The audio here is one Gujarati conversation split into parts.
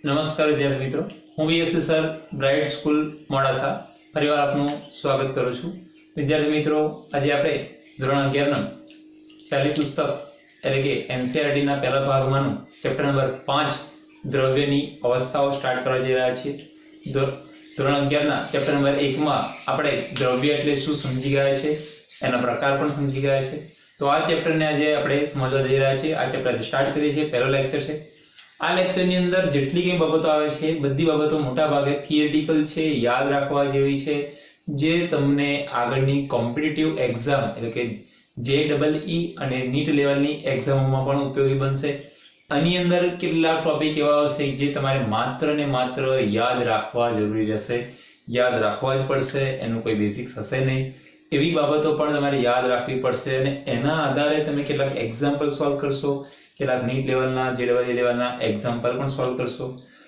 નમસ્કાર વિદ્યાર્થી મિત્રો, હું VSC sir bright school Modasa ફરીવાર આપનું સ્વાગત કરું છું. વિદ્યાર્થી મિત્રો, આજે આપણે ધોરણ 11 પહેલી પુસ્તક એટલે કે એનસીઈઆરટી ના પહેલા ભાગમાંનું ચેપ્ટર નંબર 5 દ્રવ્યની અવસ્થાઓ સ્ટાર્ટ કરવા જઈ રહ્યા છીએ. ધોરણ 11 ના ચેપ્ટર નંબર 1 માં આપણે દ્રવ્ય એટલે શું સમજી ગયા છે, એના પ્રકાર પણ સમજી ગયા છે. તો આ ચેપ્ટરને આજે આપણે સમજવા જઈ રહ્યા છીએ. આ ચેપ્ટર સ્ટાર્ટ કરીએ છીએ, પહેલો લેક્ચર છે. આ લેક્ચરની અંદર જેટલી કંઈ બાબતો આવે છે બધી બાબતો મોટા ભાગે થિયરિટિકલ છે, યાદ રાખવા જેવી છે, જે તમને આગળની કોમ્પિટિટિવ એક્ઝામ એટલે કે JEE અને નીટ લેવલની એક્ઝામોમાં પણ ઉપયોગી બનશે. આની અંદર કેટલાક ટોપિક એવા હશે જે તમારે માત્ર ને માત્ર યાદ રાખવા જરૂરી રહેશે, યાદ રાખવા જ પડશે, એનું કોઈ બેઝિક્સ હશે નહીં. એવી બાબતો પણ તમારે યાદ રાખવી પડશે અને એના આધારે તમે કેટલાક એક્ઝામ્પલ સોલ્વ કરશો, કેટલાક નીટ લેવલના JEE લેવલના એક્ઝામ્પલ પણ સોલ્વ કરશો.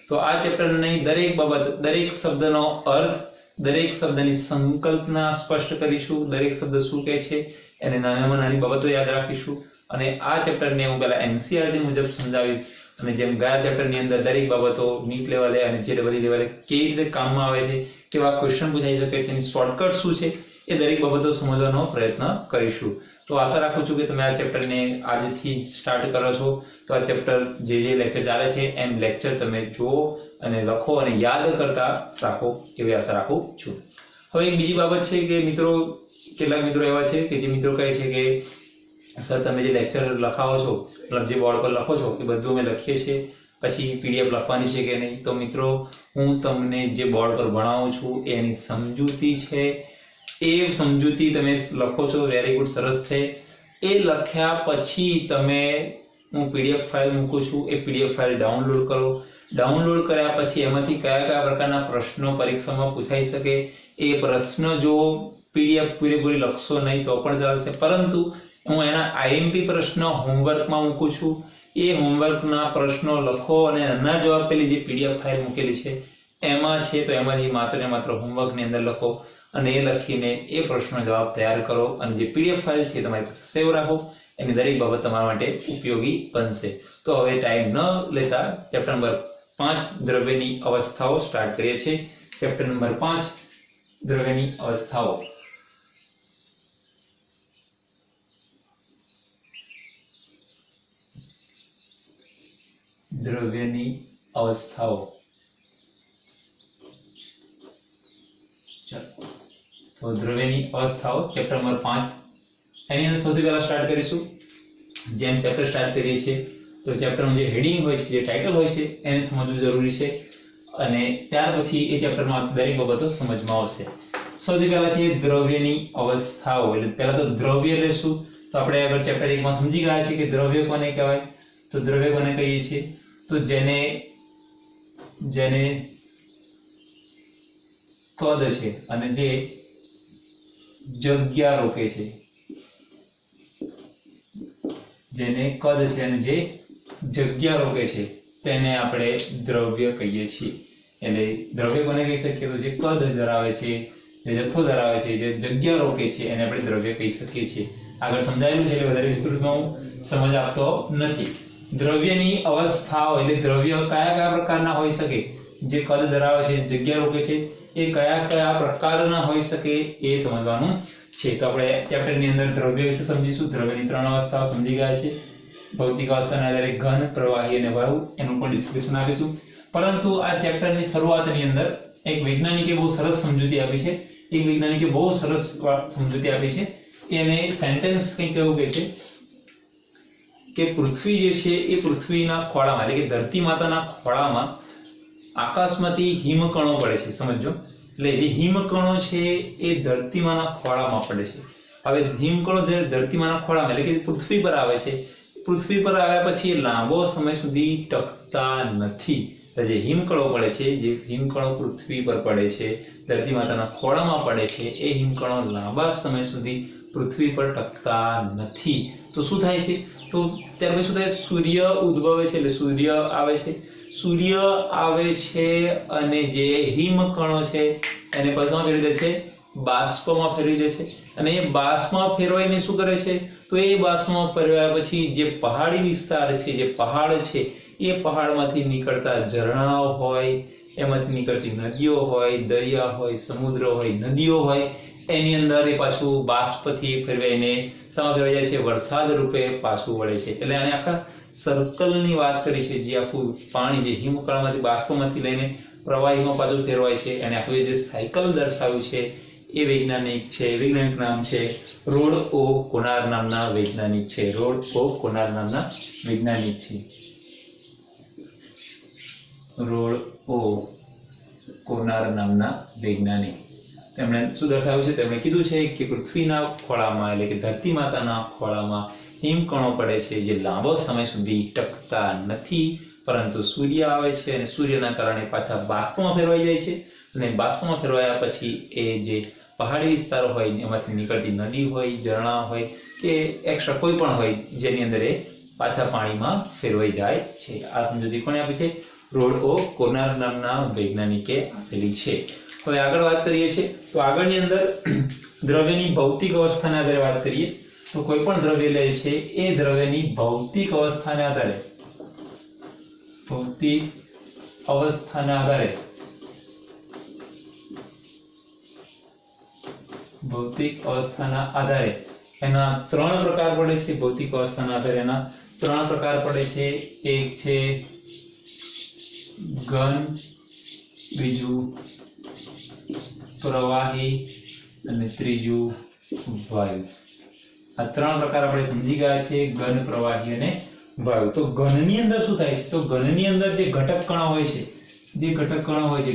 તો આ ચેપ્ટરની દરેક બાબત, દરેક શબ્દનો અર્થ, દરેક શબ્દની સંકલ્પના સ્પષ્ટ કરીશું, દરેક શબ્દ શું કહે છે એને નાનામાં નાની બાબતો યાદ રાખીશું. અને આ ચેપ્ટરને હું પહેલા એનસીઈઆરટી મુજબ સમજાવીશ અને જેમ ગયા ચેપ્ટરની અંદર દરેક બાબતો નીટ લેવલે અને JEE લેવલે કેવી રીતે કામમાં આવે છે, કેવા ક્વેશ્ચન પૂછાઈ શકે છે, એની શોર્ટકટ શું છે, એ દરેક બાબતો સમજવાનો પ્રયત્ન કરીશું. તો આશા રાખું છું કે તમે આ ચેપ્ટરને આજથી સ્ટાર્ટ કરો છો. તો આ ચેપ્ટર જે લેક્ચર ચાલે છે એમ લેક્ચર તમે જુઓ અને લખો અને યાદ કરતા રાખો એવી આશા રાખું છું. હવે એક બીજી બાબત છે કે મિત્રો, કેટલાક મિત્રો એવા છે કે જે મિત્રો કહે છે કે સર તમે જે લેક્ચર લખાવો છો, મતલબ જે બોર્ડ પર લખો છો એ બધું અમે લખીએ છીએ, પછી PDF લખવાની છે કે નહીં. તો મિત્રો, હું તમને જે બોર્ડ પર ભણાવું છું એની સમજૂતી છે, એ સમજૂતી તમે લખો છો, વેરી ગુડ, સરસ છે. એ લખ્યા પછી તમે હું PDF ફાઇલ મૂકું છું, એ PDF ફાઇલ ડાઉનલોડ કરો. ડાઉનલોડ કર્યા પછી એમાંથી કયા કયા પ્રકારના પ્રશ્નો પરીક્ષામાં પૂછાઈ શકે એ પ્રશ્ન જો PDF પૂરેપૂરી લખશો નહીં તો પણ ચાલશે, પરંતુ હું એના IMP પ્રશ્ન હોમવર્કમાં મૂકું છું. એ હોમવર્કના પ્રશ્નો લખો અને એના જવાબ પેલી જે PDF ફાઇલ મૂકેલી છે એમાં છે, તો એમાંથી માત્ર ને માત્ર હોમવર્કની અંદર લખો અને એ લખીને એ પ્રશ્નનો જવાબ તૈયાર કરો અને જે PDF ફાઇલ છે તમારી પાસે સેવ રાખો. એની દરેક બાબત તમારા માટે ઉપયોગી બનશે. તો હવે ટાઈમ ન લેતા ચેપ્ટર નંબર 5 દ્રવ્યની અવસ્થાઓ સ્ટાર્ટ કરીએ છીએ. Chapter number 5 દ્રવ્યની અવસ્થાઓ. દ્રવ્યની અવસ્થાઓ. તો દ્રવ્યની અવસ્થાઓ ચેપ્ટર નંબર 5. એની અંદર સૌથી પહેલા સ્ટાર્ટ કરીશું. જેમ ચેપ્ટર સ્ટાર્ટ કરીએ છીએ તો ચેપ્ટરનું જે હેડિંગ હોય છે, જે ટાઇટલ હોય છે એને સમજવું જરૂરી છે અને ત્યાર પછી એ ચેપ્ટરમાં દરેક બાબતો સમજમાં આવશે. સૌથી પહેલા છે દ્રવ્યની અવસ્થાઓ. એટલે પહેલા તો દ્રવ્ય એટલે શું, તો આપણે આગળ ચેપ્ટર 1 માં સમજી ગયા છે કે દ્રવ્ય કોને કહેવાય. તો દ્રવ્ય કોને કહીએ છીએ, તો જેને કદ છે અને જે જગ્યા રોકે છે, જેને કદ છે અને જે જગ્યા રોકે છે તેને આપણે દ્રવ્ય કહીએ છીએ. એટલે દ્રવ્ય કોને કહી શકીએ, તો જે કદ ધરાવે છે, જે જથ્થો ધરાવે છે, જે જગ્યા રોકે છે એને આપણે દ્રવ્ય કહી શકીએ છીએ. આગળ સમજાયેલું છે એટલે વધારે વિસ્તૃતમાં હું સમજ આપતો નથી. દ્રવ્યની અવસ્થાઓ એટલે દ્રવ્ય કયા કયા પ્રકારના હોઈ શકે, જે કદ ધરાવે છે, જગ્યા રોકે છે, એ કયા કયા પ્રકારના હોઈ શકે એ સમજવાનું છે. તો આપણે ચેપ્ટરની અંદર દ્રવ્ય વિશે સમજીશું. દ્રવ્યની 3 અવસ્થાઓ સમજી ગયા છે. ભૌતિક અવસ્થાના આધારે ઘન, પ્રવાહી અને વાયુ, એનું પણ ડિસ્ક્રિપ્શન આપીશું. પરંતુ આ ચેપ્ટરની શરૂઆતની અંદર એક વૈજ્ઞાનિકે બહુ સરસ સમજૂતી આપી છે. એક વૈજ્ઞાનિકે બહુ સરસ સમજૂતી આપી છે. એને સેન્ટેન્સ કંઈક એવું કહે છે કે પૃથ્વી જે છે એ પૃથ્વીના ખોળામાં એટલે કે ધરતી માતાના ખોળામાં આકાશમાંથી હિમકણો પડે છે. સમજો, એટલે જે હિમકણો છે એ ધરતીમાંના ખોળામાં પડે છે. હવે હિમકણો જે ધરતીમાંના ખોળામાં એટલે કે પૃથ્વી પર આવે છે, પૃથ્વી પર આવ્યા પછી એ લાંબો સમય સુધી ટકતા નથી. જે હિમકણો પડે છે, જે હિમકણો પૃથ્વી પર પડે છે, ધરતી માતાના ખોળામાં પડે છે, એ હિમકણો લાંબા સમય સુધી પૃથ્વી પર ટકતા નથી. તો શું થાય છે, તો ત્યાર પછી શું થાય, સૂર્ય ઉદ્ભવે છે એટલે સૂર્ય આવે છે. સૂર્ય આવે છે અને જે હિમકણો છે એને પછીમાં ફેરવી દે છે, બાષ્પમાં ફેરવી દે છે. અને એ બાષ્પમાં ફેરવાઈને શું કરે છે, તો એ બાષ્પમાં ફેરવ્યા પછી જે પહાડી વિસ્તાર છે, જે પહાડ છે એ પહાડમાંથી નીકળતા ઝરણાઓ હોય, એમાંથી નીકળતી નદીઓ હોય, દરિયા હોય, સમુદ્ર હોય, નદીઓ હોય, એની અંદર એ પાછું બાષ્પથી ફેરવાઈને શામાં ફેરવાઈ જાય છે? વરસાદ રૂપે પાછું વળે છે. એટલે આને આખા સર્કલની વાત કરી છે. જે આખું પાણી જે હિમકણમાંથી બાષ્પમાંથી લઈને પ્રવાહીમાં પાછું ફેરવાય છે, અને આખું જે સાયકલ દર્શાવ્યું છે એ વૈજ્ઞાનિક છે. વૈજ્ઞાનિક નામ છે રોડ ઓ કોનાર નામના વૈજ્ઞાનિક છે. રોડ ઓ કોનાર નામના વૈજ્ઞાનિક છે. રોડ ઓ કોનાર નામના વૈજ્ઞાનિક. તેમણે શું દર્શાવ્યું છે? તેમણે કીધું છે કે પૃથ્વીના ખોળામાં એટલે કે ધરતી માતાના ખોળામાં હિમકણો પડે છે જે લાંબો સમય સુધી ટકતા નથી, પરંતુ સૂર્ય આવે છે અને સૂર્યના કારણે પાછા બાષ્પમાં ફેરવાઈ જાય છે, અને બાષ્પમાં ફેરવાયા પછી એ જે પહાડી વિસ્તારો હોય એમાંથી નીકળતી નદી હોય, ઝરણા હોય કે એક્સ્ટ્રા કોઈ પણ હોય, જેની અંદર એ પાછા પાણીમાં ફેરવાઈ જાય છે. આ સમજૂતી કોણે આપી છે? રોડ ઓ કોનાર નામના વૈજ્ઞાનિકે આપેલી છે. હવે આગળ વાત કરીએ છીએ તો આગળની અંદર દ્રવ્યની ભૌતિક અવસ્થાના આધારે વાત કરીએ તો કોઈ પણ દ્રવ્ય લે છે એ દ્રવ્યની ભૌતિક અવસ્થાના આધારે ભૌતિક અવસ્થાના આધારે એના 3 પ્રકાર પડે છે. ભૌતિક અવસ્થાના આધારે એના 3 પ્રકાર પડે છે. એક છે ઘન, બીજું પ્રવાહી અને ત્રીજું વાયુ. આ 3 પ્રકાર આપણે સમજી ગયા છે, ઘન, પ્રવાહી અને વાયુ. તો ઘનની અંદર શું થાય છે? તો ઘનની અંદર જે ઘટક કણો હોય છે,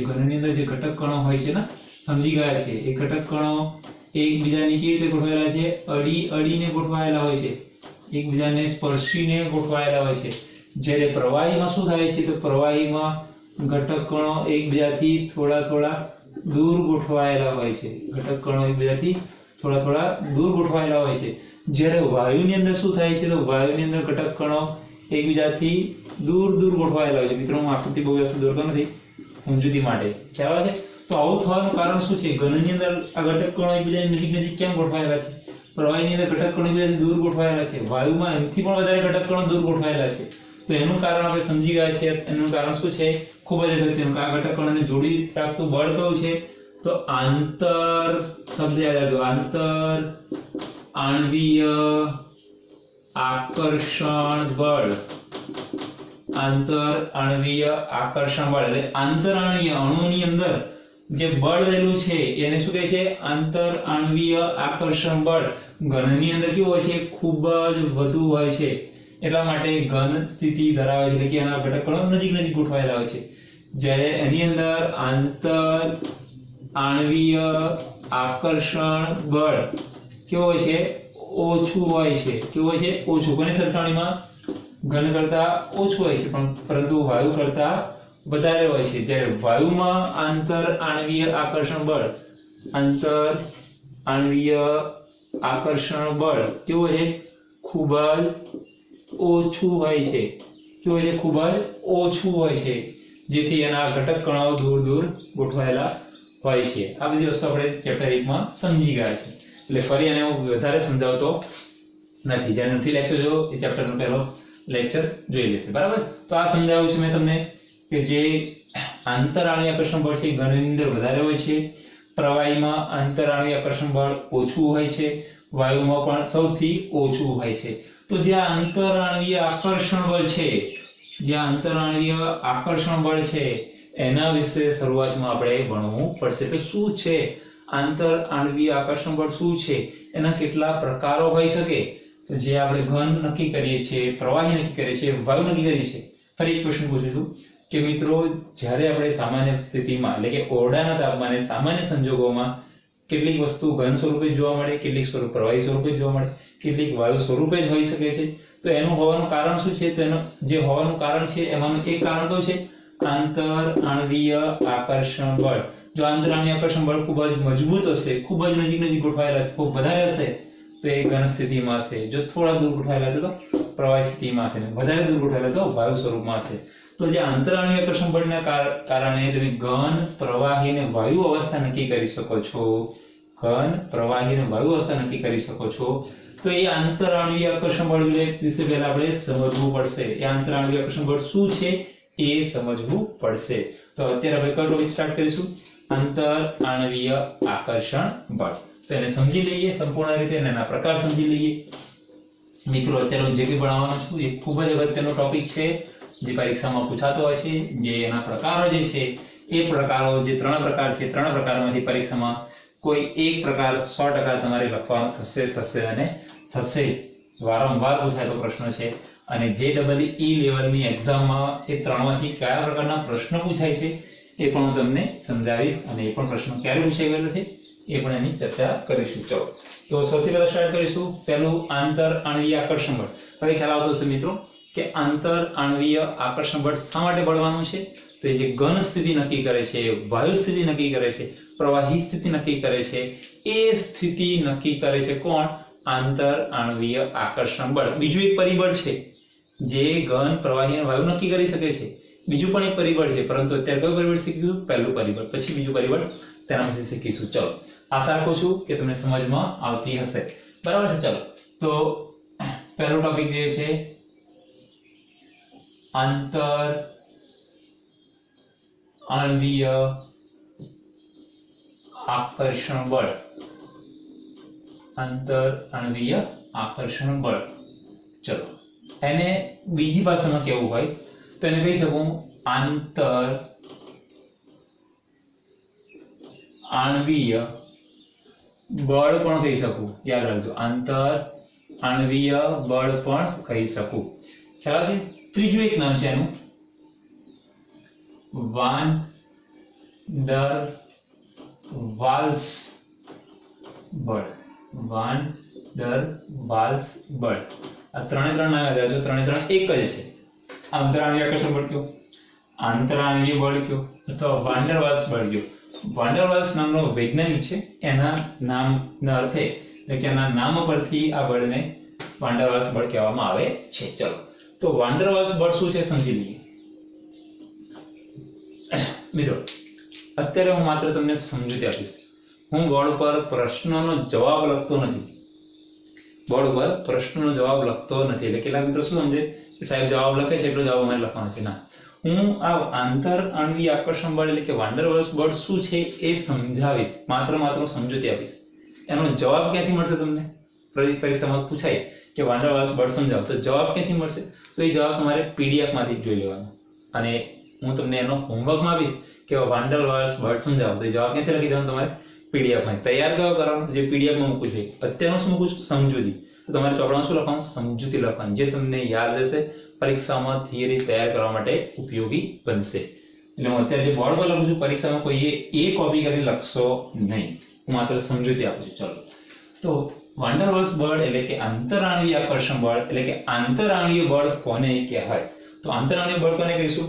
ઘનની અંદર જે ઘટક કણો હોય છે ને, સમજી ગયા છે. એ ઘટક કણો એકબીજાની કેવી રીતે ગોઠવાયેલા છે? અડીને ગોઠવાયેલા હોય છે, એકબીજાને સ્પર્શીને ગોઠવાયેલા હોય છે. જ્યારે પ્રવાહીમાં શું થાય છે? તો પ્રવાહીમાં ઘટક કણો એકબીજાથી થોડા દૂર ગોઠવાયેલા હોય છે. જ્યારે વાયુની અંદર શું થાય છે? તો વાયુની અંદર ઘટક કણો એકબીજાથી દૂર ગોઠવાયેલા હોય છે. મિત્રો, હું આકૃતિ બહુ વ્યવસ્થિત દોરતો નથી, સમજૂતી માટે ખ્યાલ આવે છે. તો આવું થવાનું કારણ શું છે? ઘનની અંદર આ ઘટક કણો એકબીજાની નજીક કેમ ગોઠવાયેલા છે? પ્રવાહીની અંદર ઘટક કણો એકબીજાથી દૂર ગોઠવાયેલા છે. વાયુમાં એમથી પણ વધારે ઘટક કણો દૂર ગોઠવાયેલા છે. તો એનું કારણ આપણે સમજી ગયા છે. એનું કારણ શું છે? ખૂબ જ અગત્યનું. આ ઘટક કણોને જોડી રાખતું બળ કયું છે? તો આંતર શબ્દ યાદ રાખજો. આંતર આણ્વીય આકર્ષણ બળ. આંતર આણ્વીય આકર્ષણ બળ એટલે આંતર આણ્વીય અણુની અંદર જે બળ રહેલું છે એને શું કહે છે? આંતર આણ્વીય આકર્ષણ બળ. ઘનની અંદર કેવું હોય છે? ખૂબ જ વધુ હોય છે. એટલા માટે ઘન સ્થિતિ ધરાવે છે, એટલે કે એના ઘટક કણો નજીક ગોઠવાયેલા હોય છે. જ્યારે એની અંદર આંતર આણ્વીય આકર્ષણ બળ કેવું હોય છે? ઓછું હોય છે. કેવું હોય છે? ઓછું. કોની સરખામણીમાં? ઘન કરતા ઓછું હોય છે, પરંતુ વાયુ કરતા વધારે હોય છે. જ્યારે વાયુમાં આંતર આણ્વીય આકર્ષણ બળ કેવું હોય છે? ખૂબ જ ઓછું હોય છે. કેવું હોય છે? ખૂબ જ ઓછું હોય છે, જેથી એના ઘટક કણો દૂર ગોઠવાયેલા હોય છે. આ બધી વસ્તુ આપણે ચેપ્ટર 1 માં સમજી ગયા છે, એટલે ફરી એને હું વધારે સમજાવતો નથી. જેને નથી લેક્ચર જો એ ચેપ્ટરનો પહેલો લેક્ચર જોઈ લેશે. બરાબર? તો આ સમજાવ્યું છે મેં તમને કે જે આંતર આણ્વીય આકર્ષણ બળ છે એ ઘનની અંદર વધારે હોય છે, પ્રવાહીમાં આંતર આણ્વીય આકર્ષણ બળ ઓછું હોય છે, વાયુમાં પણ સૌથી ઓછું હોય છે. તો જે આંતર આણ્વીય આકર્ષણ બળ છે એના વિશે શરૂઆતમાં આપણે ભણવું પડશે. તો શું છે આંતર આણ્વીય આકર્ષણ બળ? શું છે? એના કેટલા પ્રકારો હોઈ શકે? તો જે આપણે ઘન નક્કી કરીએ છીએ, પ્રવાહી નક્કી કરીએ છીએ, વાયુ નક્કી કરીએ છીએ. ફરી એક ક્વેશ્ચન પૂછું છું કે મિત્રો, જ્યારે આપણે સામાન્ય સ્થિતિમાં એટલે કે ઓરડાના તાપમાને સામાન્ય સંજોગોમાં કેટલીક વસ્તુ ઘન સ્વરૂપે જોવા મળે, કેટલીક સ્વરૂપ પ્રવાહી સ્વરૂપે જોવા મળે, કેટલીક વાયુ સ્વરૂપે જ હોઈ શકે છે. તો એનું હોવાનું કારણ શું છે? તો એનું જે હોવાનું કારણ છે એમાંનું એક કારણ કયું છે? આંતર આણ્વીય આકર્ષણ બળ. જો આંતર આણ્વીય આકર્ષણ બળ ખૂબ જ મજબૂત હશે, ખૂબ જ નજીક ગોઠવાયેલા હશે, ખૂબ વધારે હશે તો એ ઘન સ્થિતિમાં હશે. જો થોડા દૂર ગોઠવાયેલા હશે તો પ્રવાહી સ્થિતિમાં હશે, વધારે દૂર ગોઠવાયેલા તો વાયુ સ્વરૂપમાં હશે. તો જે આંતર આણ્વીય આકર્ષણ બળના કારણે તમે ઘન, પ્રવાહી અને વાયુ અવસ્થા નક્કી કરી શકો છો. ઘન, પ્રવાહી અને વાયુ અવસ્થા નક્કી કરી શકો છો, તો એ આંતરાણ્વીય આકર્ષણ બળ વિશે પહેલા આપણે સમજવું પડશે. એ આંતરાણ્વીય આકર્ષણ બળ શું છે એ સમજવું પડશે. તો અત્યારે આપણે કયો ટોપિક સ્ટાર્ટ કરીશું? આંતરાણ્વીય આકર્ષણ બળ. તો એને સમજી લઈએ સંપૂર્ણ રીતે અને એના પ્રકાર સમજી લઈએ. મિત્રો, અત્યારે હું જે કંઈ ભણાવવાનો છું એ ખૂબ જ અગત્યનો ટોપિક છે, જે પરીક્ષામાં પૂછાતો હોય છે. જે એના પ્રકારો જે છે એ પ્રકારો, જે 3 પ્રકાર છે, 3 પ્રકારમાંથી પરીક્ષામાં કોઈ એક પ્રકાર 100% તમારે લખવાનો થશે અને થશે જ. વારંવાર પૂછાતો પ્રશ્ન છે. અને જે EE લેવલની એક્ઝામમાં એ 3માંથી કયા પ્રકારના પ્રશ્નો પૂછાય છે એ પણ હું તમને સમજાવીશ. અને એ પણ પ્રશ્ન ક્યારે પૂછાઈ ગયેલો છે એ પણ એની ચર્ચા કરીશું. ચલો, તો સૌથી પહેલા સ્ટાર્ટ કરીશું. પહેલું આંતરાણ્વીય આકર્ષણ બળ. હવે ખ્યાલ આવતો હશે મિત્રો કે આંતરાણ્વીય આકર્ષણ બળ શા માટે બળવાનું છે? તો એ જે ઘન સ્થિતિ નક્કી કરે છે, વાયુ સ્થિતિ નક્કી કરે છે, પ્રવાહી સ્થિતિ નક્કી કરે છે, એ સ્થિતિ નક્કી કરે છે કોણ? આંતરાણ્વીય આકર્ષણ બળ. બીજું એક પરિબળ છે જે ઘન, પ્રવાહી અને વાયુ નક્કી કરી શકે છે. બીજું પણ એક પરિબળ છે, પરંતુ અત્યારે કયું પરિબળ શીખીશું? પહેલું પરિબળ, પછી બીજું પરિબળ તેના પછી શીખીશું. ચલો, આશા રાખું છું કે તમને સમજમાં આવતી હશે. બરાબર છે? ચલો, તો પહેલો ટોપિક જે છે આંતરાણ્વીય આકર્ષણ બળ. આંતરાણ્વીય આકર્ષણ બળ. ચલો, એને બીજી ભાષામાં કેવું હોય તો એને કહી શકું આંતરાણ્વીય બળ પણ કહી શકું. યાદ રાખજો, આંતરાણ્વીય બળ પણ કહી શકું. ખ્યાલ છે? ત્રીજું એક નામ છે એનું વાન ડર વાલ્સ બળ. વાન ડર વાલ્સ બળ. આ 3 નામ યાદ રાખજો. 3 એક જ છે. આંતરાણ્વીય આકર્ષણ બળ કયો, આંતરાણ્વીય બળ કયો, અથવા વાન ડર વાલ્સ બળ કયો. વાન ડર વાલ્સ નામનો વૈજ્ઞાનિક છે. એના નામના અર્થે, એટલે કે એના નામ પરથી આ બળને વાન ડર વાલ્સ બળ કહેવામાં આવે છે. ચલો, તો વાન ડર વાલ્સ બળ શું છે સમજી લઈએ. મિત્રો, અત્યારે હું માત્ર તમને સમજૂતી આપીશ. હું બોર્ડ પર પ્રશ્નનો જવાબ લખતો નથી. બોર્ડ ઉપર પ્રશ્નનો જવાબ લખતો નથી. એટલે કેટલાક મિત્રો શું સમજે કે સાહેબ જવાબ લખે છે એટલો જવાબ અમારે લખવાનો છે. ના, હું આ આંતરાણ્વીય આકર્ષણ બળ એટલે કે વાન ડર વાલ્સ બળ શું છે એ સમજાવીશ. માત્ર સમજૂતી આપીશ. એનો જવાબ ક્યાંથી મળશે તમને? પરીક્ષામાં પૂછાય કે વાન ડર વાલ્સ બળ સમજાવો, તો જવાબ ક્યાંથી મળશે? તો એ જવાબ તમારે PDF માંથી જોઈ લેવાનો. અને હું તમને એનો હોમવર્કમાં આપીશ કે વાન ડર વાલ્સ બળ સમજાવો, તો એ જવાબ ક્યાંથી લખી દેવાનો? તમારે PDF માં તૈયાર કયો કરવાનો? જે PDF માં મૂકું છું. અત્યારનું શું મૂકું છું? સમજૂતી. તો તમારે ચોપડામાં શું લખવાનું? સમજૂતી લખવાની, જે તમને યાદ રહેશે, પરીક્ષામાં થિયરી તૈયાર કરવા માટે ઉપયોગી બનશે. એટલે હું અત્યારે જે બોર્ડ પર લખું છું, પરીક્ષામાં કોઈએ એ કોપી કરી લખશો નહીં. હું માત્ર સમજૂતી આપું છું. ચલો, તો વાન ડર વાલ્સ બળ એટલે કે આંતરાણ્વીય આકર્ષણ બળ એટલે કે આંતરાણ્વીય બળ કોને કહેવાય? તો આંતરાણ્વીય બળ કોને કહીશું?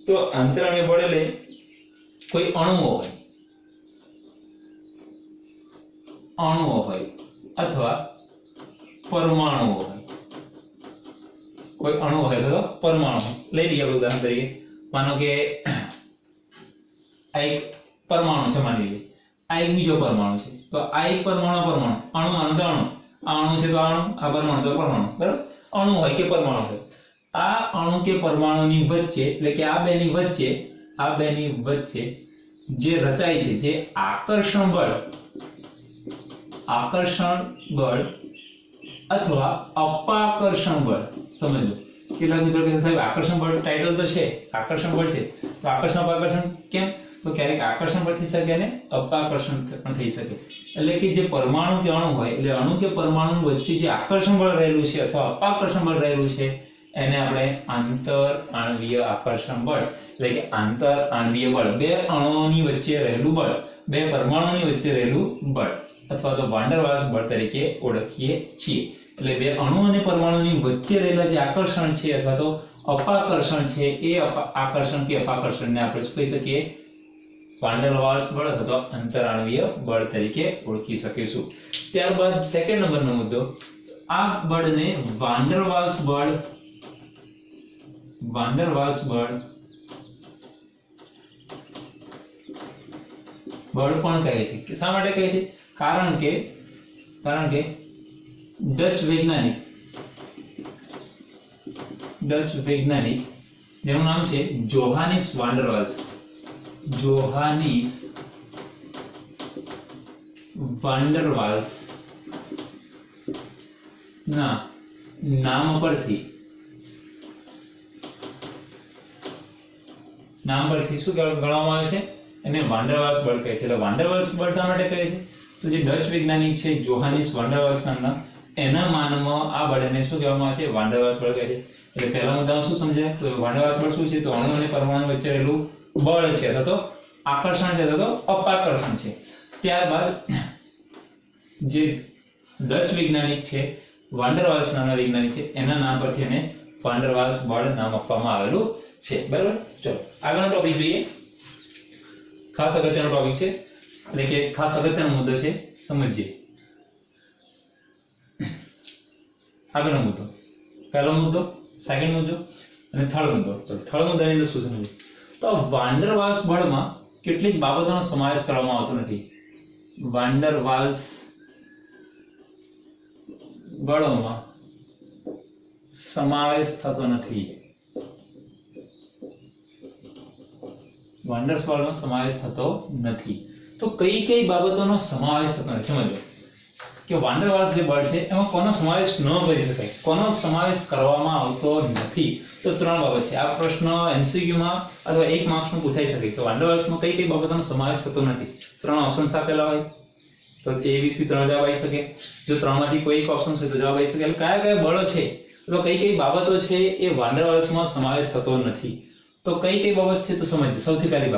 તો આંતરાણ્વીય બળ એટલે કોઈ અણુઓ હોય અથવા પરમાણુઓ હોય. કોઈ અણુ હોય તો પરમાણુ. લઈ લઈએ આપણે ઉદાહરણ તરીકે. માનો કે આ એક પરમાણુ છે, માની લઈએ. આ એક બીજો પરમાણુ છે. તો આ એક પરમાણુ અણુ આનો તો અણુ, આ અણુ છે તો અણુ, આ પરમાણુ તો પરમાણુ. બરાબર? અણુ હોય કે પરમાણુ હોય, આ અણુ કે પરમાણુની વચ્ચે એટલે કે આ બેની વચ્ચે જે રચાય છે, જે આકર્ષણ બળ અથવા અપાકર્ષણ બળ. સમજો, કેટલાક મિત્રો કહે સાહેબ આકર્ષણ બળ ટાઇટલ તો છે, આકર્ષણ બળ છે, તો આકર્ષણ અપાકર્ષણ કેમ? તો ક્યારેક આકર્ષણ પણ થઈ શકે અને અપાકર્ષણ પણ થઈ શકે. એટલે કે જે પરમાણુ કે અણુ હોય, એટલે અણુ કે પરમાણુ વચ્ચે જે આકર્ષણ બળ રહેલું છે અથવા અપાકર્ષણ બળ રહેલું છે એને આપણે આંતરાણ્વીય આકર્ષણ બળ એટલે કે આંતરાણ્વીય બળ. બે અણુઓની વચ્ચે રહેલું બળ, બે પરમાણુની વચ્ચે રહેલું બળ અથવા તો વાન ડર વાલ્સ બળ તરીકે ઓળખીએ છીએ. એટલે બે અણુ અને પરમાણુની વચ્ચે રહેલા જે આકર્ષણ છે અથવા તો અપાકર્ષણ છે, એ આકર્ષણ કે અપાકર્ષણને આપણે શું કહી શકીએ? વાન ડર વાલ્સ બળ અથવા આંતરાણ્વીય બળ તરીકે ઓળખી શકીશું. ત્યારબાદ સેકન્ડ નંબરનો મુદ્દો, આ બળને વાન ડર વાલ્સ બળ પણ કહે છે. શા માટે કહે છે? કારણ કે ડચ વૈજ્ઞાનિક જેનું નામ છે જોહાનિસ વાન્ડરવાલ્સ ના નામ પરથી શું ગણવામાં આવે છે? એને વાન્ડરવાલ્સ બળ કહે છે. એટલે વાન્ડરવાલ્સ બળ શા માટે કહે છે? તો જે ડચ વૈજ્ઞાનિક છે જોહાનિસ વાન્ડરવાલ્સ નામના, એના માનમાં આ બળને શું કહેવામાં આવે છે? વાન્ડરવાલ્સ બળ કહે છે. એટલે પહેલા મુદ્દામાં શું સમજાય? તો વાન્ડરવાલ્સ બળ શું છે? તો અણુ અને પરમાણુ વચ્ચે રહેલું બળ છે, અથવા તો આકર્ષણ છે, અથવા તો અપાકર્ષણ છે. ત્યારબાદ જે ડચ વૈજ્ઞાનિક છે વાન્ડરવાલ્સ નામના વૈજ્ઞાનિક છે, એના નામ પરથી એને વાન્ડરવાલ્સ બળ નામ આપવામાં આવેલું છે. બરાબર. ચલો આગળનો ટોપિક જોઈએ. ખાસ અગત્યનો ટોપિક છે, એટલે કે ખાસ અગત્યનો મુદ્દો છે, સમજીએ. આગળનો મુદ્દો, પહેલો મુદ્દો, સેકન્ડ મુદ્દો અને થર્ડ મુદ્દો. ચલો થર્ડ મુદ્દાની અંદર શું સમજીએ? તો વાન્ડરવાલ્સ બળમાં કેટલીક બાબતોનો સમાવેશ કરવામાં આવતો નથી. વાન્ડરવાલ્સ બળોમાં સમાવેશ થતો નથી. વાન્ડરવાલ્સ બળમાં સમાવેશ થતો નથી. તો કઈ બાબતોનો સમાવેશ થતો નથી? સમજો કે વાન્ડરવાલ્સ જે બળ છે એમાં કોનો સમાવેશ ન કરી શકાય, કોનો સમાવેશ કરવામાં આવતો નથી? તો ત્રણ બાબત છે. આ પ્રશ્ન MCQ માં અથવા 1 માર્ક્સમાં પૂછાઈ શકે કે વાન્ડરવાલ્સમાં કઈ બાબતોનો સમાવેશ થતો નથી. ત્રણ ઓપ્શન્સ આપેલા હોય તો A B C ત્રણ જવાબ આવી શકે. જો ત્રણમાંથી કોઈ એક ઓપ્શન હોય તો જવાબ આવી શકે. એટલે કયા બળો છે, તો કઈ બાબતો છે એ વાન્ડરવાલ્સમાં સમાવેશ થતો નથી? તો કઈ બાબત છે તો સમજીએ. સૌથી પહેલી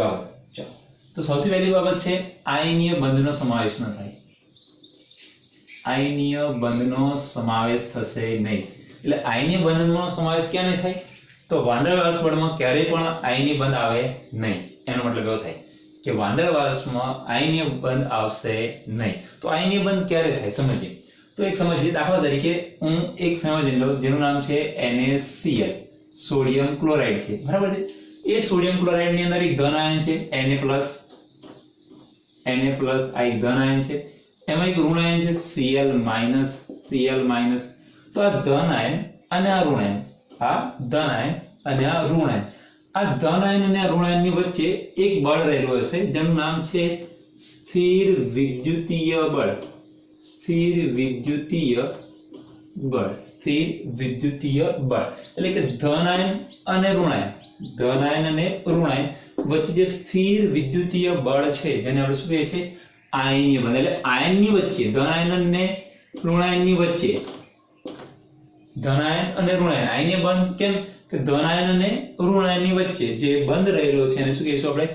બાબત ચાલો, તો સૌથી પહેલી બાબત છે આયનીય બંધનો સમાવેશ ન થાય. આયનીય બંધનો સમાવેશ થશે નહીં. એટલે આયનીય બંધનો સમાવેશ ક્યાં નહીં થાય? તો વાન્ડરવાલ્સ બળમાં ક્યારેય પણ આયનીય બંધ આવે નહીં. એનો મતલબ એવો થાય કે વાન્ડરવાલ્સમાં આયનીય બંધ આવશે નહીં. તો આયનીય બંધ ક્યારે થાય સમજીએ. તો એક સમજીએ. દાખલા તરીકે હું એક સંયોજન લઉં જેનું નામ છે NaCl, સોડિયમ ક્લોરાઇડ છે. બરાબર છે. એ સોડિયમ ક્લોરાઇડ ની અંદર એક ધન આયન છે Na+, આ એક ધન આયન છે. એમાં એક ઋણ આયન છે Cl-. તો આ ધન આયન અને આ ઋણ આયન, આ ધન આયન અને આ ઋણ આયન, આ ધન આયન અને આ ઋણ આયનની વચ્ચે એક બળ રહેલું હશે જેનું નામ છે સ્થિર વિદ્યુતીય બળ. એટલે કે ધન આયન અને ઋણ આયન વચ્ચે જે સ્થિર વિદ્યુતીય બળ છે જેને આપણે શું કહીએ છીએ? આયનીય બંધ. એટલે આયનની વચ્ચે, ધન આયન અને ઋણ આયનની વચ્ચે, ધન આયન અને ઋણ આયન, આયનીય બંધ કેમ? કે ધન આયન અને ઋણ આયનની વચ્ચે જે બંધ રહેલો છે એને શું કહીશું આપણે?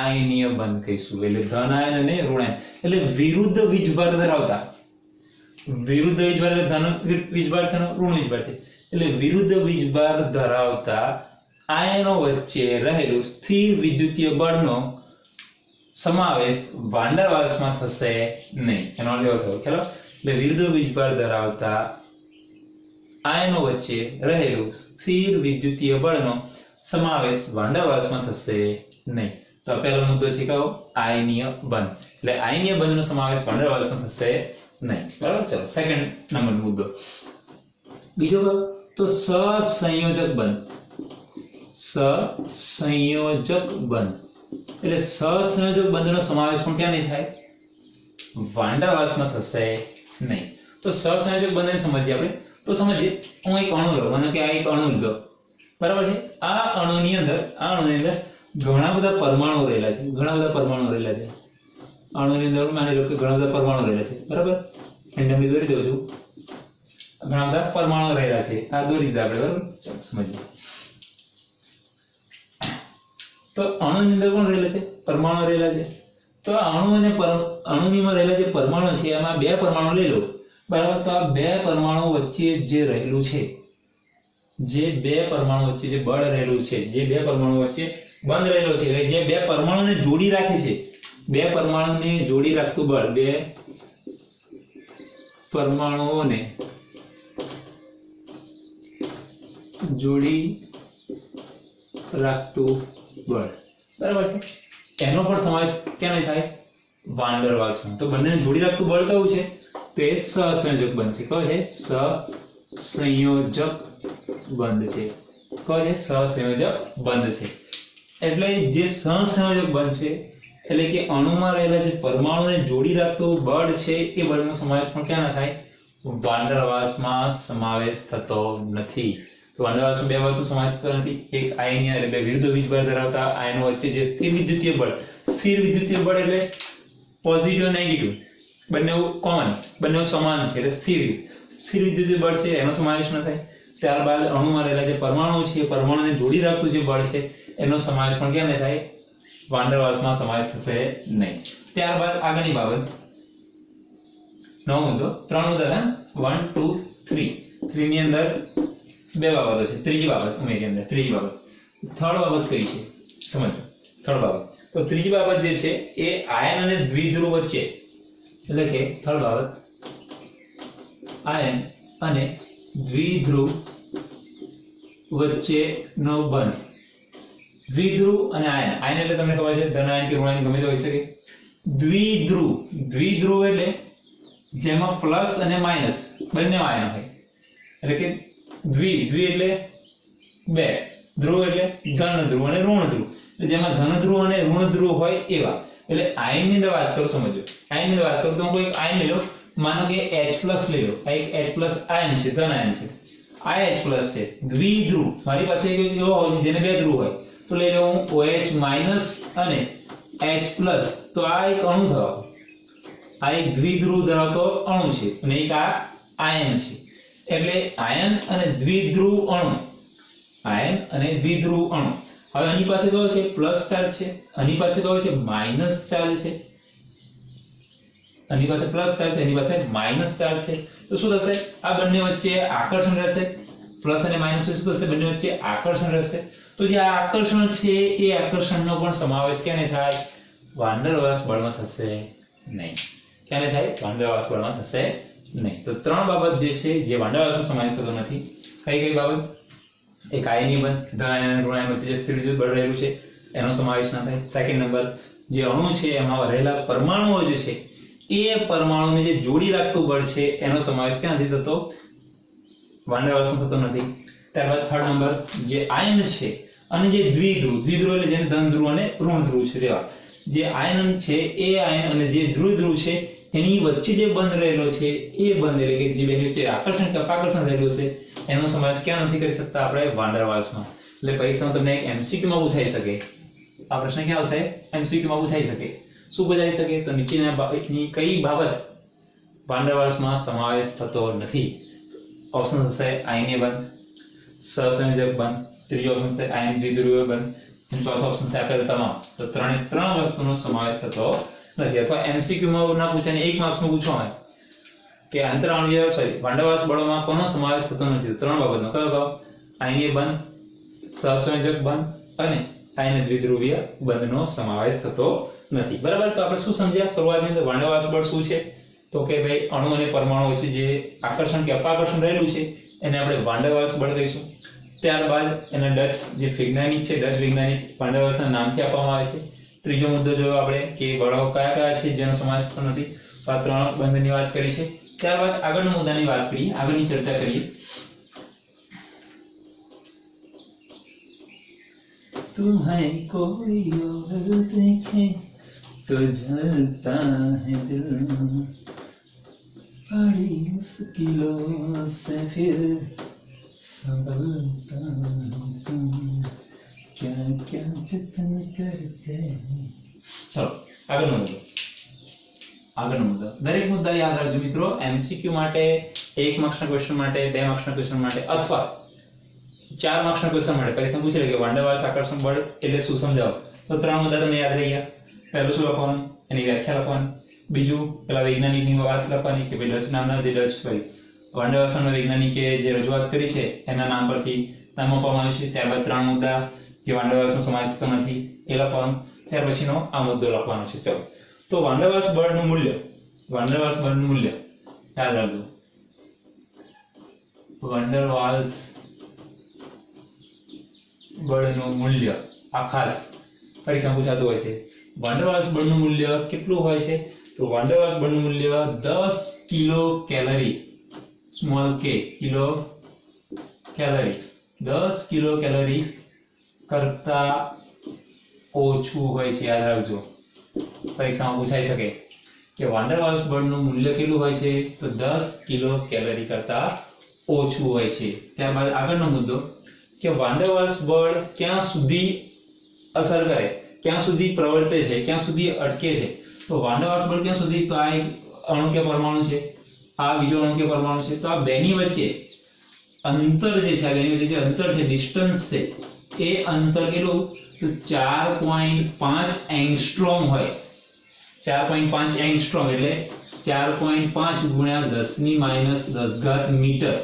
આયનીય બંધ કહીશું. એટલે ધન આયન અને ઋણ આયન એટલે વિરુદ્ધ વીજભાર ધરાવતા, વિરુદ્ધ વીજભાર એટલે ધન વીજભાર છે, ઋણ વીજભાર છે. એટલે વિરુદ્ધ વીજભાર ધરાવતા આયનો વચ્ચે રહેલું સ્થિર વિદ્યુતીય બળનો સમાવેશ વાન્ડરવાલ્સમાં થશે નહીં. એનો અર્થ એવો થયો. ચાલો, એટલે વિરુદ્ધ વીજભાર ધરાવતા આયનો વચ્ચે રહેલું સ્થિર વિદ્યુતીય બળનો સમાવેશ વાન્ડરવાલ્સમાં થશે નહીં. તો પહેલો મુદ્દો છે કયો? આયનીય બંધ. એટલે આયનીય બંધનો સમાવેશ વાન્ડરવાલ્સમાં થશે નહીં. બરાબર. ચલો સેકન્ડ નંબરનો મુદ્દો. બીજો તો સહસંયોજક બંધ. એટલે સહસંયોજક બંધનો સમાવેશ પણ ક્યાં નહીં થાય? વાન્ડરવાલ્સમાં થશે નહીં. તો સહસંયોજક બંધને સમજીએ આપણે. તો સમજીએ. હું એક અણુ લઉં, મને કે આ એક અણુ લીધો. બરાબર છે. આ અણુની અંદર ઘણા બધા પરમાણુ રહેલા છે. અણુની અંદર માની લો કે ઘણા બધા પરમાણુ રહેલા છે. બરાબર. રેન્ડમલી દોરી દઉં છું. ઘણા બધા પરમાણુ રહેલા છે. આ દોરી દીધા આપણે. બરાબર. ચાલો સમજીએ. તો અણુની અંદર પણ રહેલા છે, પરમાણુ રહેલા છે. તો આ અણુ અને અણુનીમાં રહેલા જે પરમાણુ છે એમાં બે પરમાણુ લઈ લો. બરાબર. તો આ બે પરમાણુ વચ્ચે જે રહેલું છે, જે બે પરમાણુ વચ્ચે જે બળ રહેલું છે, જે બે પરમાણુ વચ્ચે બંધ રહેલો છે, એટલે જે બે પરમાણુને જોડી રાખે છે, બે પરમાણુને જોડી રાખતું બળ, બે પરમાણુઓને જોડી રાખતું બળ. બરાબર છે. એનો પણ સમાવેશ ક્યાં થાય? વાન ડર વાલ્સમાં. તો બંનેને જોડી રાખતું બળ કયું છે? તો એ સહસંયોજક બંધ છે. કયો છે? સહસંયોજક બંધ છે. કયો છે? સહસંયોજક બંધ છે. એટલે જે સહસંયોજક બંધ છે એટલે કે અણુમાં રહેલા જે પરમાણુને જોડી રાખતું બળ છે એ બળનો સમાવેશ પણ ક્યાં થાય? વાન ડર વાલ્સમાં સમાવેશ થતો નથી. તો વાન ડર વાલ્સમાં બે બળનો સમાવેશ થતો નથી. એક આયનીય એટલે બે વિરુદ્ધ વીજબળ ધરાવતા આયનો વચ્ચે જે સ્થિર વિદ્યુતીય બળ એટલે પોઝિટિવ નેગેટિવ બંને કોમન, બંને સમાન છે એટલે સ્થિર વિદ્યુતીય બળ છે એનો સમાવેશ ન થાય. ત્યારબાદ અણુમાં રહેલા જે પરમાણુ છે એ પરમાણુને જોડી રાખતું જે બળ છે એનો સમાવેશ પણ ક્યાં નહીં થાય? વાન ડર વાલ્સમાં સમાવેશ થશે નહીં. ત્યારબાદ આગળની બાબત 9 મુદ્દો 3 મુદ્દા હતા 1 2 3 3 ની અંદર બે બાબતો છે. ત્રીજી બાબત ઉમેરી અંદર ત્રીજી બાબત થર્ડ બાબત કઈ છે સમજો. થર્ડ બાબત તો ત્રીજી બાબત જે છે એ આયન અને દ્વિધ્રુવ વચ્ચે એટલે કે થર્ડ બાબત આયન અને દ્વિધ્રુવ વચ્ચેનો બંધ. દ્વિધ્રુવ અને આયન એટલે તમને ખબર છે ધન આયન કે ઋણ આયન ગમે તે હોઈ શકે. દ્વિધ્રુવ એટલે જેમાં પ્લસ અને માઇનસ બંને આયન હોય એટલે કે દ્વિ એટલે બે, ધ્રુવ એટલે ધન ધ્રુવ અને ઋણ ધ્રુવ એટલે જેમાં ધન ધ્રુવ અને ઋણ ધ્રુવ હોય એવા. એટલે આયનની અંદર વાત કરો સમજો. આયનની અંદર વાત કરો તો કોઈ આયન લઈ લો, માનો કે H+ લઈ લો. આ એક H+ આયન છે, ધન આયન છે. આ H+ છે. દ્વિધ્રુવ મારી પાસે એવો હોય જેને બે ધ્રુવ હોય તો લઈ લો હું OH- અને H+. તો આ એક અણુ થયો. આ એક દ્વિધ્રુવ ધરાવતો અણુ છે અને એક આ આયન છે. એટલે આયન અને દ્વિધ્રુવ અણુ, આયન અને દ્વિધ્રુવ અણુ. હવે આની પાસે કયો છે? પ્લસ ચાર્જ છે. આની પાસે કયો છે? માઇનસ ચાર્જ છે. આની પાસે પ્લસ ચાર્જ છે, આની પાસે માઇનસ ચાર્જ છે. તો શું થશે? આ બંને વચ્ચે આકર્ષણ રહેશે. પ્લસ અને માઇનસ શું થશે? બંને વચ્ચે આકર્ષણ રહેશે. તો જે આ આકર્ષણ છે એ આકર્ષણનો પણ સમાવેશ ક્યાં થાય? વાન ડર વાલ્સ બળમાં થશે નહીં. ક્યાં થાય? વાન ડર વાલ્સ બળમાં થશે નહીં. તો ત્રણ બાબત જે છે જે વાન ડર વાલ્સનો સમાવેશ થતો નથી. કઈ બાબત? એક આયનીય બંધ, ધન આયન અને ઋણ આયન વચ્ચે જે સ્થિર વિદ્યુત બળ રહેલું છે એનો સમાવેશ ના થાય. સેકન્ડ નંબર, જે અણુ છે એમાં રહેલા પરમાણુઓ જે છે એ પરમાણુને જે જોડી રાખતું બળ છે એનો સમાવેશ ક્યાં નથી થતો? વાન ડર વાલ્સમાં થતો નથી. ત્યારબાદ થર્ડ નંબર, જે આયન છે અને જે દ્વિધ્રુવ એટલે જેને ધન ધ્રુવ અને ઋણ ધ્રુવ છે તેવા જે આયન છે એ આયન અને જે ધ્રુવ છે એની વચ્ચે જે બંધ રહેલો છે એ બંધ એટલે કે જે બે વચ્ચે આકર્ષણ કે અપાકર્ષણ રહેલું છે એનો સમાવેશ ક્યાં નથી કરી શકતા આપણે? વાન ડર વાલ્સમાં. એટલે પરીક્ષામાં તમને એક MCQ માં પૂછાઈ શકે. આ પ્રશ્ન ક્યાં આવશે? MCQ માં પૂછાઈ શકે. શું પૂછાઈ શકે? તો નીચેના બાબતની કઈ બાબત વાન ડર વાલ્સમાં સમાવેશ થતો નથી? ઓપ્શન હશે આયનીય બંધ, સહસંયોજક બંધ, ત્રીજો ઓપ્શન છે આયન દ્વિધ્રુવીય બંધ, અને ચોથો ઓપ્શન છે આપેલ તમામ. તો ત્રણ વસ્તુનો સમાવેશ થતો નથી. અથવા MCQ માં ના પૂછે ને 1 માર્ક્સમાં પૂછવામાં આવે કે આંતરાણુવીય વાન ડર વાલ્સ બળમાં કોનો સમાવેશ થતો નથી? તો ત્રણ બાબતનો કયો? આયનીય બંધ, સહસંયોજક બંધ અને આયન દ્વિધ્રુવીય બંધનો સમાવેશ થતો નથી. બરાબર. તો આપણે શું સમજ્યા શરૂઆતની અંદર? વાન ડર વાલ્સ બળ શું છે? તો કે ભાઈ અણુ અને પરમાણુ વચ્ચે જે આકર્ષણ કે અપાકર્ષણ રહેલું છે એને આપણે વાન ડર વાલ્સ બળ કહીશું. ત્યારબાદ એના ડચ જે વૈજ્ઞાનિક છે, ડચ વૈજ્ઞાનિક વાન ડર વાલ્સના નામથી આપવામાં આવે છે. ત્રીજો મુદ્દો જોયો આપણે કે બળો કયા છે જેનો સમાવેશ થતો નથી. તો આ ત્રણ બંધની વાત કરી છે. ત્યારબાદ આગળના મુદ્દાની વાત કરીએ, આગળની ચર્ચા કરીએ. तुम्हें कोई और देखे तो जलता है दिल, बड़ी मुश्किलों से फिर संभलता हूँ, क्या क्या जतन करते हैं. चलो આગળનો મુદ્દો દરેક મુદ્દા યાદ રાખજો મિત્રો. MCQ માટે 1 માર્ક્સના ક્વેશ્ચન માટે, 2 માર્ક્સના ક્વેશ્ચન માટે અથવા 4 માર્ક્સના ક્વેશ્ચન માટે પરીક્ષા પૂછી લે કે વાન ડર વાલ્સ આકર્ષણ બળ એટલે શું સમજાવો. તો ત્રણ મુદ્દા તમને યાદ રહી ગયા. પહેલું શું લખવાનું? એની વ્યાખ્યા લખવાની. બીજું પેલા વૈજ્ઞાનિકની વાત લખવાની કે ભાઈ ડચ નામના જે ડચ વાન ડર વાલ્સના વૈજ્ઞાનિકે જે રજૂઆત કરી છે એના નામ પરથી નામ આપવામાં આવ્યું છે. ત્યારબાદ 3 મુદ્દા જે વાન ડર વાલ્સનો સમાવેશ થતો નથી એ લખવાનું. ત્યાર પછીનો આ મુદ્દો લખવાનો છે. ચલો, તો વાન ડર વાલ્સ બળનું મૂલ્ય, વાન ડર વાલ્સ બળનું મૂલ્ય યાદ રાખજો. વાન ડર વાલ્સ બળનું મૂલ્ય આ ખાસ પરીક્ષા પૂછાતું હોય છે. વાંડરવાલ્સ બળનું મૂલ્ય કેટલું હોય છે? તો વાંડરવાલ્સ બળનું મૂલ્ય 10 કિલો કેલરી, સ્મોલ કે કિલો કેલરી, 10 કિલો કેલરી કરતા ઓછું હોય છે. યાદ રાખજો, પરીક્ષામાં પૂછાઈ શકે કે વાંડરવાલ્સ બળનું મૂલ્ય કેટલું હોય છે? તો 10 કિલો કેલરી કરતા ઓછું હોય છે. ત્યારબાદ આગળનો મુદ્દો કે વાંડરવાલ્સ બળ ક્યાં સુધી અસર કરે, ક્યાં સુધી પ્રવર્તે છે, ક્યાં સુધી અટકે છે? તો વાંડરવાલ્સ બળ ક્યાં સુધી? તો આ એક અણુ કે પરમાણુ છે, આ બીજો અણુ કે પરમાણુ છે, તો આ બેની વચ્ચે અંતર જે છે, આ બેની વચ્ચે જે અંતર છે, ડિસ્ટન્સ છે, એ અંતર કેટલું? તો 4.5 એંગસ્ટ્રોમ હોય. 4.5 એંગસ્ટ્રોમ એટલે 4.5 ગુણ્યા 10⁻10 મીટર,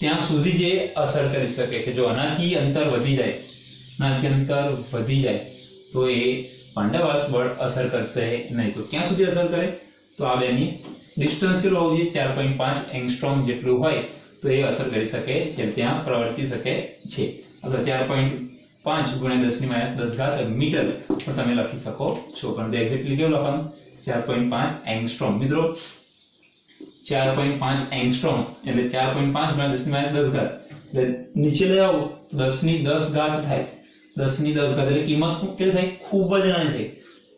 ત્યાં સુધી જે અસર કરી શકે છે. જો આનાથી અંતર વધી જાય, તો એ વાંડરવાલ્સ બળ અસર કરશે નહીં. તો ક્યાં સુધી અસર કરે? તો આ બેની ડિસ્ટન્સ કેટલું હોવું જોઈએ? 4.5 એંગસ્ટ્રોમ જેટલું હોય તો એ અસર કરી શકે છે, ત્યાં પ્રવર્તી શકે છે. અથવા 4.5 ગુણ્યા 10⁻10 મીટર પણ તમે લખી શકો છો, પણ એક્ઝેક્ટલી કેવું લખવાનું? 4.5 એંગસ્ટ્રોમ. મિત્રો 4.5 એંગસ્ટ્રોમ એટલે 4.5 ગુણ્યા 10⁻10, એટલે નીચે લઈ આવો 10⁻10 થાય. 10⁻10 એટલે કિંમત કેટલી થાય? ખૂબ જ નાની થાય.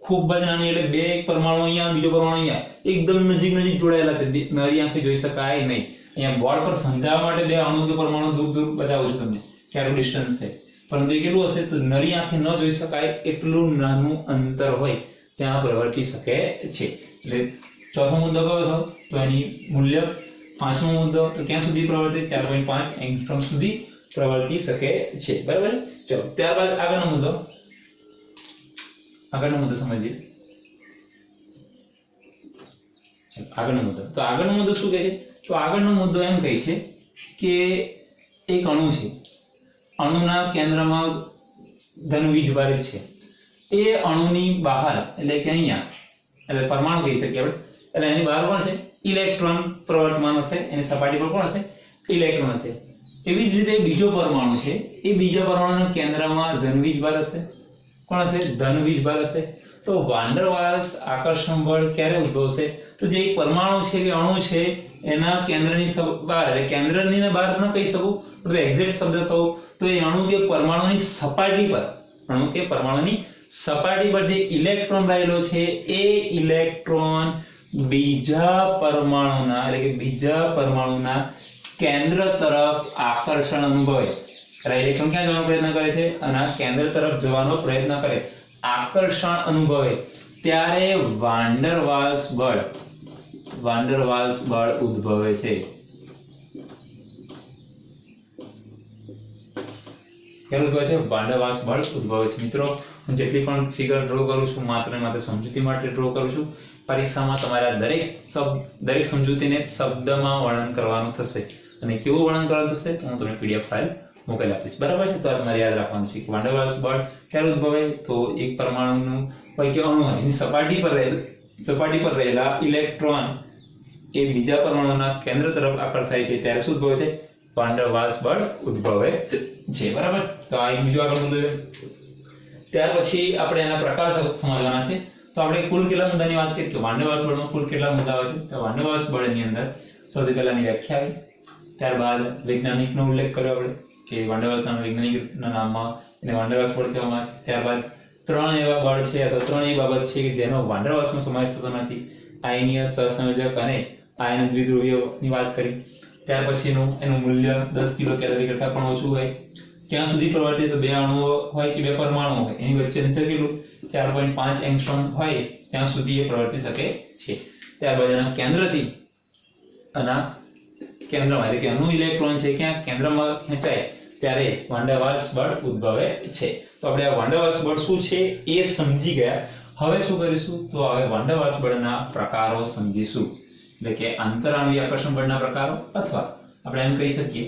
ખૂબ જ નાની એટલે બે પરમાણુ અહીંયા, બીજો પરમાણુ અહીંયા, એકદમ નજીક જોડાયેલા છે, નરી આંખે જોઈ શકાય નહીં. અહીંયા બોર્ડ પર સમજાવવા માટે બે અણુ કે પરમાણુ દૂર બતાવું છું તમને ક્યારું ડિસ્ટન્સ છે, પરંતુ એ કેટલું હશે? તો નરી આંખે ન જોઈ શકાય એટલું નાનું અંતર હોય ત્યાં પ્રવર્તી શકે છે. એટલે ચોથો મુદ્દો કયો હતો? તો એની મૂલ્ય. પાંચમો મુદ્દો તો ક્યાં સુધી પ્રવર્તે? 4.5 એંગસ્ટ્રોમ સુધી પ્રવર્તી શકે છે. બરાબર છે? ચલો ત્યારબાદ આગળનો મુદ્દો સમજીએ. આગળનો મુદ્દો શું કહે છે? તો આગળનો મુદ્દો એમ કહે છે કે એક અણુ છે, અણુના કેન્દ્રમાં ધન વીજભારિત છે. એ અણુની બહાર એટલે કે અહીંયા, એટલે પરમાણુ કહી શકીએ આપણે, એટલે એની બહાર કોણ છે? ઇલેક્ટ્રોન પ્રવર્તમાન હશે. એની સપાટી પર કોણ હશે? ઇલેક્ટ્રોન હશે. એવી જ રીતે બીજો પરમાણુ છે, એ બીજા પરમાણુના કેન્દ્રમાં ધન વીજભાર હશે. કોણ હશે? ધન વીજભાર હશે. તો વાંડરવાલ્સ આકર્ષણ બળ ક્યારે ઉદ્ભવશે? તો જે એક પરમાણુ છે કે અણુ છે એના કેન્દ્રની બહાર, એટલે કેન્દ્રની બહાર ન કહી શકું, પરંતુ એક્ઝેક્ટ શબ્દ કહું તો એ અણુ કે પરમાણુની સપાટી પર જે ઇલેક્ટ્રોન રહેલો છે એ ઇલેક્ટ્રોન બીજા પરમાણુના કેન્દ્ર તરફ આકર્ષણ અનુભવે. ઇલેક્ટ્રોન ક્યાં જવાનો પ્રયત્ન કરે છે? અને કેન્દ્ર તરફ જવાનો પ્રયત્ન કરે, આકર્ષણ અનુભવે, ત્યારે વાંડરવાલ્સ બળ ઉદ્ભવે છે. વાંડરવાલ્સ બળ ઉદ્ભવે છે. મિત્રો, હું જેટલી પણ ફિગર ડ્રો કરું છું માત્ર ને માત્ર સમજૂતી માટે ડ્રો કરું છું. પરીક્ષામાં તમારે દરેક સમજૂતીને શબ્દમાં વર્ણન કરવાનું થશે, અને કેવું વર્ણન કરવાનું થશે તો હું તમને પીડીએફ ફાઇલ મોકલી આપીશ. બરાબર છે? તો આ તમારે યાદ રાખવાનું છે કે વાંડરવાલ્સ બળ ક્યારે ઉદ્ભવે? તો એક પરમાણુનું હોય કે અણુ હોય, એની સપાટી પર રહેલા ઇલેક્ટ્રોન એ બીજા પરમાણુના કેન્દ્ર તરફ આકર્ષાય છે ત્યારે શું ઉદ્ભવે છે? વાંડરવાલ્સ બળ ઉદ્ભવે છે. બરાબર? તો આ એક બીજો આગળ મુદ્દો. ત્યાર પછી આપણે એના પ્રકાર સમજવાના છે. તો આપણે કુલ કેટલા મુદ્દાની વાત કરીએ કે વાંડરવાલ્સ બળમાં કુલ કેટલા મુદ્દા હોય છે? તો વાંડરવાલ્સ બળની અંદર સૌથી પહેલાની વ્યાખ્યા આવી, ત્યારબાદ વૈજ્ઞાનિકનો ઉલ્લેખ કર્યો આપણે કે વાંડરવાલ્સ વૈજ્ઞાનિકના નામમાં એને વાંડરવાલ્સ બળ કહેવામાં આવે છે. ત્યારબાદ 3 એવા બળ છે અથવા 3 એવી બાબત છે કે જેનો વાંડરવાલ્સમાં સમાવેશ થતો નથી. આયનીય, સહસંયોજક અને આયન દ્વિધ્રુવીયની વાત કરી. ત્યાર પછીનું એનું મૂલ્ય 10 કિલો કેલરી કરતાં પણ ઓછું હોય. ક્યાં સુધી પ્રવર્તે? તો બે અણુઓ હોય કે બે પરમાણુ હોય એની વચ્ચે અંતર કેટલું? 4.5 એંગસ્ટ્રોમ હોય ત્યાં સુધી એ પ્રવર્તી શકે છે. ત્યારબાદ એના કેન્દ્રથી કેન્દ્રમાં એટલે કે અણુ ઇલેક્ટ્રોન છે ક્યાં કેન્દ્રમાં ખેંચાય ત્યારે વાંડરવાલ્સ બળ ઉદ્ભવે છે. તો આપણે આ વાંડરવાલ્સ બળ શું છે એ સમજી ગયા. હવે શું કરીશું? તો હવે વાંડરવાલ્સ બળના પ્રકારો સમજીશું, એટલે કે આંતરઆણ્વીય આકર્ષણ બળના પ્રકારો, અથવા આપણે એમ કહી શકીએ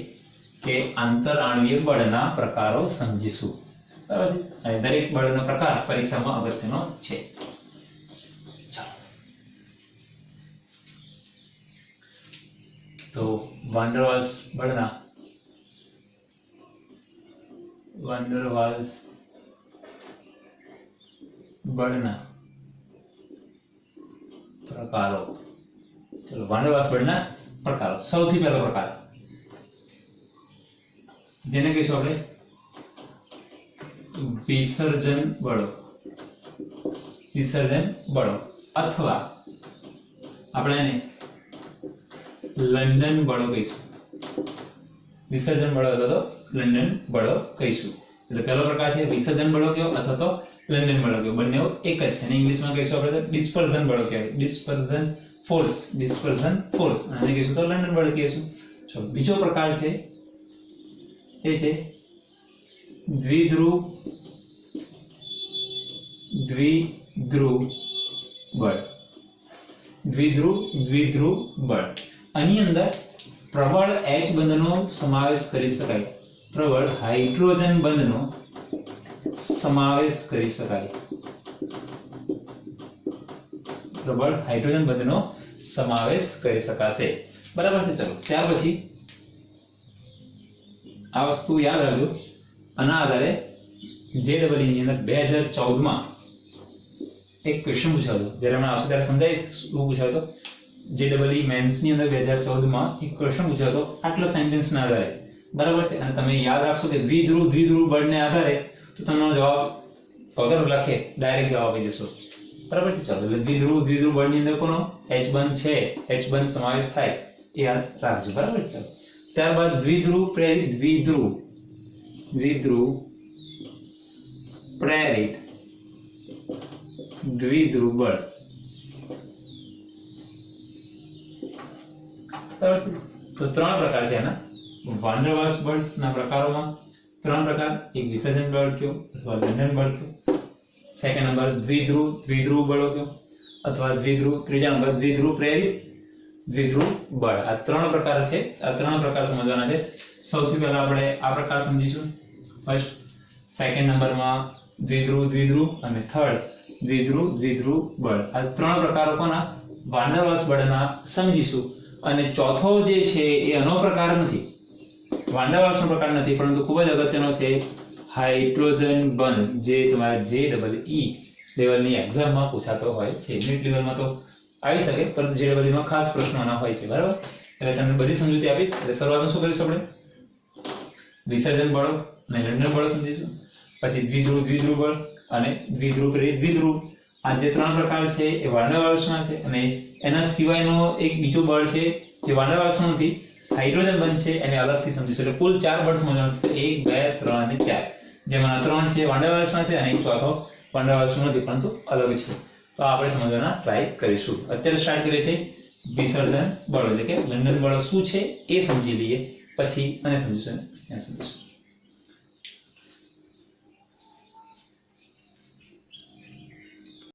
કે આંતરઆણ્વીય બળના પ્રકારો સમજીશું. બરાબર છે? અને દરેક બળનો પ્રકાર પરીક્ષામાં અગત્યનો છે. તો વાંડરવાલ્સ બળના પ્રકારો. ચલો, વાન ડર વાલ્સ બળના પ્રકારો. સૌથી પહેલો પ્રકાર જેને કહીશું આપણે વિસર્જન બળો. વિસર્જન બળો અથવા આપણે એને લંડન બળો કહીશું. વિસર્જન બળો અથવા તો લંડન બળો કહીશું. એટલે પહેલો પ્રકાર છે વિસર્જન બળો કયો અથવા તો લંડન બળો કયો. બંને એક જ છે અને ઇંગ્લિશમાં કહીશું આપણે ડિસ્પર્ઝન બળો કહેવાય. ડિસ્પર્ઝન ફોર્સ. ડિસ્પર્ઝન ફોર્સ અને કહીશું તો લંડન બળ કહીશું. ચલો, બીજો પ્રકાર છે એ છે દ્વિધ્રુવ બળ. દ્વિધ્રુવ બળ. આની અંદર પ્રબળ H બંધનો સમાવેશ કરી શકાય. પ્રબળ હાઇડ્રોજન બંધનો સમાવેશ કરી શકાય. પ્રબળ હાઇડ્રોજન બંધનો સમાવેશ કરી શકાશે. બરાબર છે. ચલો, ત્યાર પછી આ વસ્તુ યાદ રાખજો. આના આધારે JEE ની અંદર 2014 માં એક ક્વેશ્ચન પૂછાયો હતો. જ્યારે હમણાં આવશે ત્યારે સમજાવીશ શું પૂછાયો હતો. JEE મેન્સ ની અંદર 2014 માં એક ક્વેશ્ચન પૂછાયો હતો આટલા સેન્ટેન્સના આધારે. બરાબર છે. અને તમે યાદ રાખશો કે દ્વિધ્રુવ બળને આધારે તો તમને જવાબ વગર લખે ડાયરેક્ટ જવાબ આપી દેશો. બરાબર છે. ચાલો, એટલે દ્વિધ્રુવ બળની અંદર કોનો H બંધ છે, H બંધ સમાવેશ થાય એ યાદ રાખજો. બરાબર છે. ચાલો, ત્યારબાદ દ્વિધ્રુવ પ્રેરિત દ્વિધ્રુવ બળ. બરાબર છે. તો ત્રણ પ્રકાર છે એના. વાન ડર વાલ્સ બળના પ્રકારોમાં ત્રણ પ્રકાર. એક વિસર્જન બળ કયો અથવા લંડન બળ કયો. સેકન્ડ નંબર દ્વિધ્રુવ બળો કયો અથવા ત્રીજા નંબર દ્વિધ્રુવ પ્રેરિત દ્વિધ્રુવ બળ. આ ત્રણ પ્રકાર છે. આ ત્રણ પ્રકાર સમજવાના છે. સૌથી પહેલા આપણે આ પ્રકાર સમજીશું. ફર્સ્ટ, સેકન્ડ નંબરમાં દ્વિધ્રુવ અને થર્ડ દ્વિધ્રુવ બળ. આ ત્રણ પ્રકારો કોના વાન ડર વાલ્સ બળના સમજીશું. અને ચોથો જે છે એ આનો પ્રકાર નથી, વાન ડર વાલ્સનો પ્રકાર નથી, પરંતુ ખૂબ જ અગત્યનો છે હાઇડ્રોજન બંધ, જે તમારા JEE લેવલની એક્ઝામમાં પૂછાતો હોય છે. નીટ લેવલમાં તો આવી શકે, પરંતુ JEE માં ખાસ પ્રશ્નો આના હોય છે. બરાબર. એટલે તમને બધી સમજૂતી આપીશ. એટલે શરૂઆતમાં શું કરીશું આપણે વિસર્જન બળો અને લંડન બળો સમજીશું. પછી દ્વિધ્રુવ બળ અને દ્વિધ્રુવ પ્રેરિત દ્વિધ્રુવ. આ જે ત્રણ પ્રકાર છે એ વાન ડર વાલ્સના છે. અને એના સિવાયનો એક બીજો બળ છે જે વાન ડર વાલ્સનો નથી, હાઇડ્રોજન બંધ છે, એને અલગથી સમજીશું. એટલે કુલ 4 બળ સમજવાના છે. 1, 2, 3 અને 4. જેમાં 3 છે વાન ડર વાલ્સના છે અને એક ચોથો વાન ડર વાલ્સનો નથી પરંતુ અલગ છે. તો આપણે સમજવાના ટ્રાય કરીશું. અત્યારે સ્ટાર્ટ કરીએ છીએ વિસર્જન બળો, એટલે કે લંડન બળો શું છે એ સમજી લઈએ, પછી અને સમજીશું ત્યાં સમજીશું.